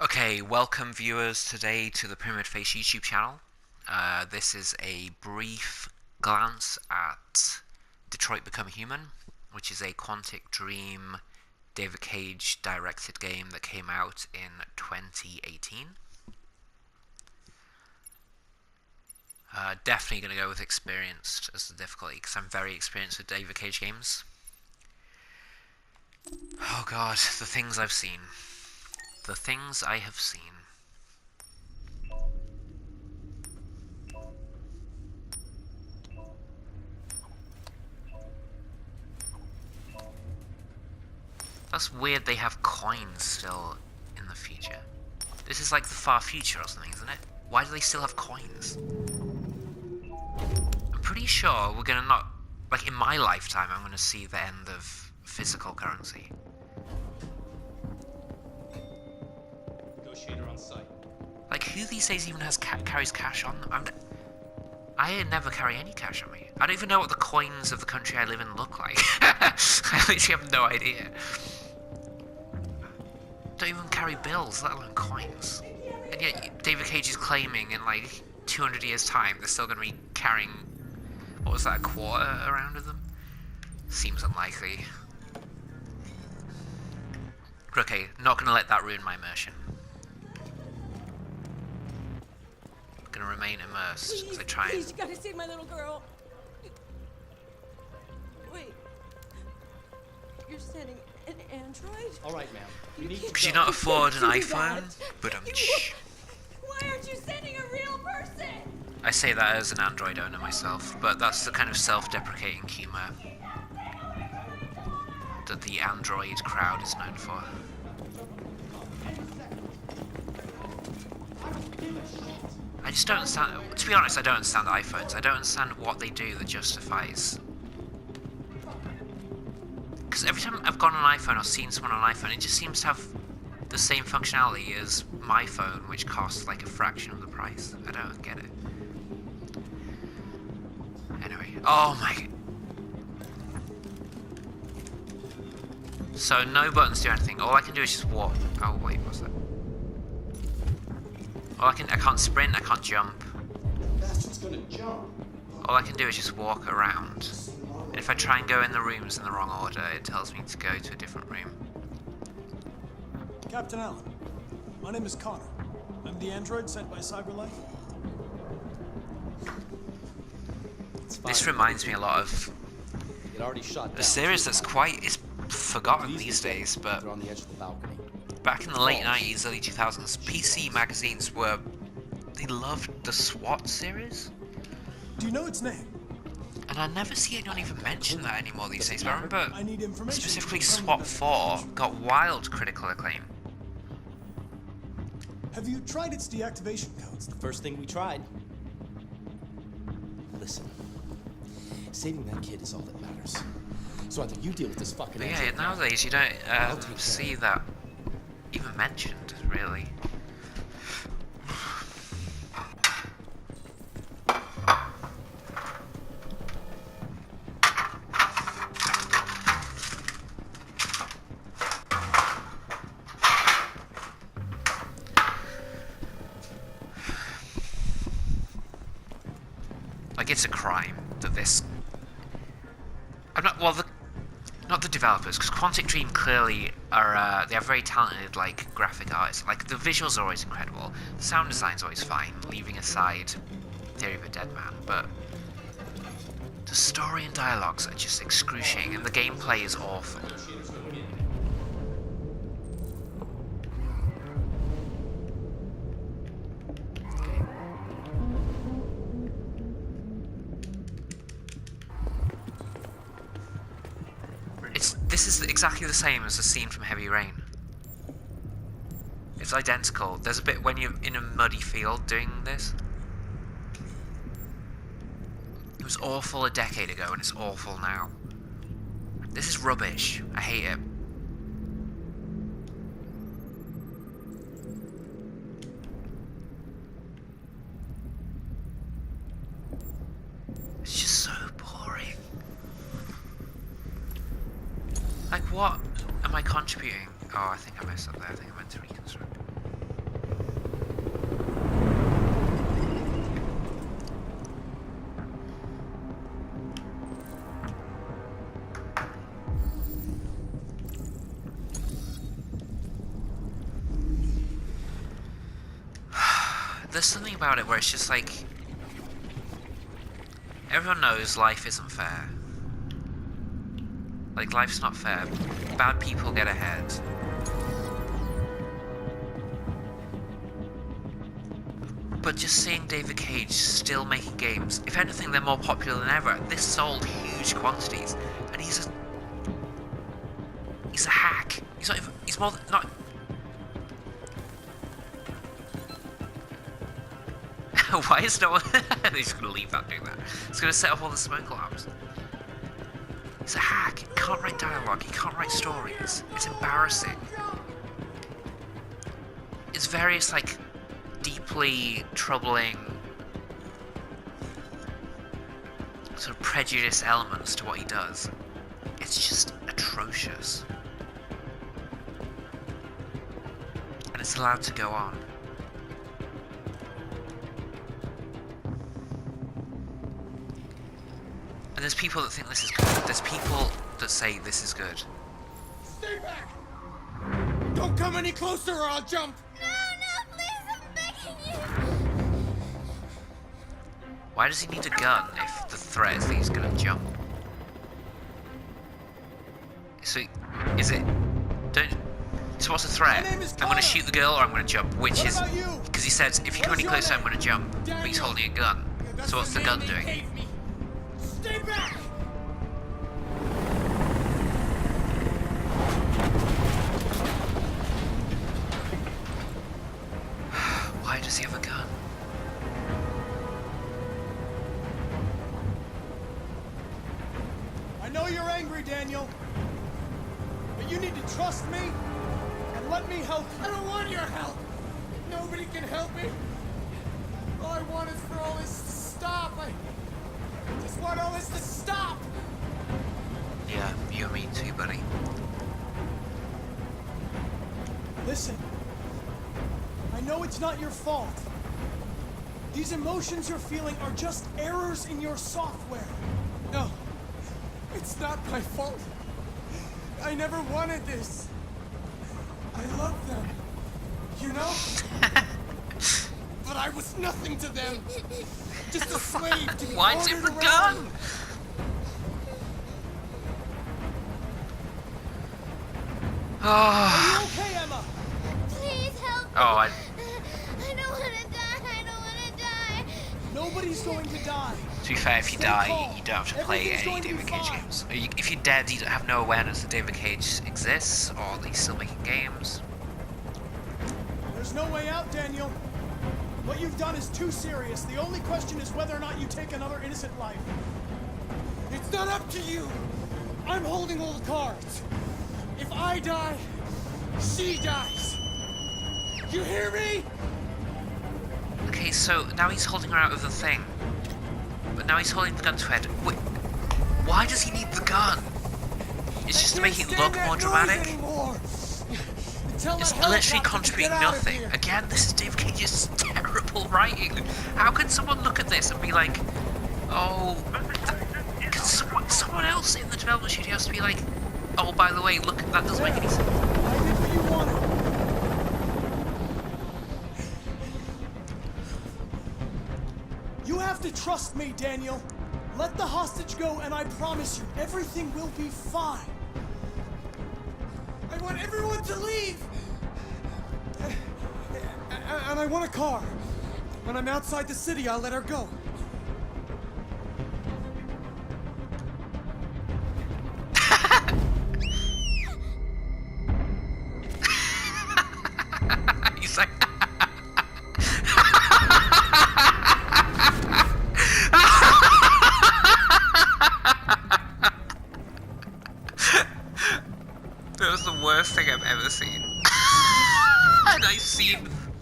Okay, welcome viewers today to the Pyramid Face YouTube channel. This is a brief glance at Detroit Become Human, which is a Quantic Dream David Cage directed game that came out in 2018. Definitely going to go with experienced as the difficulty because I'm very experienced with David Cage games. Oh god, the things I've seen. The things I have seen. That's weird they have coins still in the future. This is like the far future or something, isn't it? Why do they still have coins? I'm pretty sure we're gonna not... Like, in my lifetime, I'm gonna see the end of physical currency. Negotiator on site. Like, who these days even has carries cash on them? I never carry any cash on me. I don't even know what the coins of the country I live in look like. I literally have no idea. Don't even carry bills, let alone coins. And yet David Cage is claiming in like 200 years time they're still going to be carrying, what was that, a quarter around with them? Seems unlikely. But okay, not going to let that ruin my immersion. Going to remain immersed as I try Please, you gotta save my little girl. Wait. You're sending an android? All right, ma'am. We need Could you not afford an Do iPhone? that. But Why aren't you sending a real person? I say that as an Android owner myself, but that's the kind of self-deprecating humour that the Android crowd is known for. I just don't understand, to be honest, I don't understand iPhones. I don't understand what they do that justifies. Because every time I've gone on an iPhone or seen someone on an iPhone, it just seems to have the same functionality as my phone, which costs like a fraction of the price. I don't get it. Anyway, oh my... So no buttons do anything. All I can do is just walk. Oh wait, what's that? I can't sprint, I can't jump. Bastard's gonna jump. All I can do is just walk around. And if I try and go in the rooms in the wrong order, it tells me to go to a different room. Captain Allen, my name is Connor. I'm the android sent by CyberLife. This reminds me a lot of It already shot down. a series that's is forgotten these days, but They're on the edge of the balcony. back in the late 90s, early 2000s, PC magazines they loved the SWAT series. Do you know its name? And I never see anyone even mention that anymore these days, but I remember I need information. specifically to confirm SWAT that 4 got wild critical acclaim. Have you tried its deactivation codes? The first thing we tried. Listen. Saving that kid is all that matters. So either you deal with this fucking But yeah, android now, nowadays you don't I'll take care see of it. that even mentioned, really. Like, it's a crime that this... I'm not... Well, not the developers, because Quantic Dream clearly are, they have very talented, like, graphic artists. Like, the visuals are always incredible, the sound design's always fine, leaving aside Theory of a Dead Man, but the story and dialogues are just excruciating, and the gameplay is awful. This is exactly the same as the scene from Heavy Rain. It's identical. There's a bit when you're in a muddy field doing this. It was awful a decade ago and it's awful now. This is rubbish. I hate it. It's just so boring. Like, what am I contributing? Oh, I think I messed up there. I think I meant to reconstruct. there's something about it where it's just like everyone knows life isn't fair. Like, life's not fair. Bad people get ahead. But just seeing David Cage still making games, if anything, they're more popular than ever. This sold huge quantities, and he's a hack. He's not even, he's more than, not... Why is no one... He's gonna leave that doing that. He's gonna set up all the smoke alarms. He's a hack. He can't write dialogue. He can't write stories. It's embarrassing. It's various, like, deeply troubling sort of prejudice elements to what he does. It's just atrocious. And it's allowed to go on. And there's people that think this is good. There's people that say this is good. Stay back! Don't come any closer or I'll jump! No, please, I'm begging you. Why does he need a gun if the threat is that he's gonna jump? So, is it... Don't... So what's the threat? My name is I'm gonna Connor. shoot the girl or I'm gonna jump? Which What is... about you? Because he says, if you come What's any your closer, I'm name? gonna jump. But he's Daniel. holding a gun. That's So what's the name gun they doing? gave me. Stay back! Why does he have a gun? I know you're angry, Daniel. But you need to trust me and let me help I you. don't want your help! Nobody can help me! All I want is for all this to stop! I just want all this to stop! Yeah, you and me too, buddy. Listen, I know it's not your fault. These emotions you're feeling are just errors in your software. No, it's not my fault. I never wanted this. I love them, you know? But I was nothing to them. Just a slave to be Why is it ordered the around. gun? Oh, Are you okay, Emma? Please help me. oh, I don't want to die. I don't want to die. Nobody's going to die. to be fair, if you Stay die, calm. you don't have to play Everything's any going to be David Cage fine. games. If you're dead, you don't have no awareness that David Cage exists, or that he's still making games. There's no way out, Daniel. What you've done is too serious. The only question is whether or not you take another innocent life. It's not up to you. I'm holding all the cards. If I die, she dies. You hear me? Okay, so now he's holding her out of the thing. But now he's holding the gun to her head. Wait, why does he need the gun? It's just to make it look more dramatic. It's literally contributing nothing. Again, this is David Cage's terrible writing. How can someone look at this and be like, oh, can someone else in the development studio has to be like, oh, by the way, look, that doesn't make any sense. I did what you wanted. You have to trust me, Daniel. Let the hostage go, and I promise you, everything will be fine. I want everyone to leave. And I want a car. When I'm outside the city, I'll let her go. He's like, that was the worst thing I've ever seen.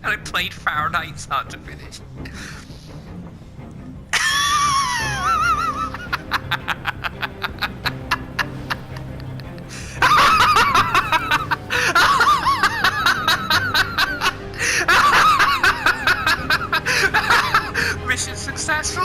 And I played Fahrenheit start to finish. Mission successful.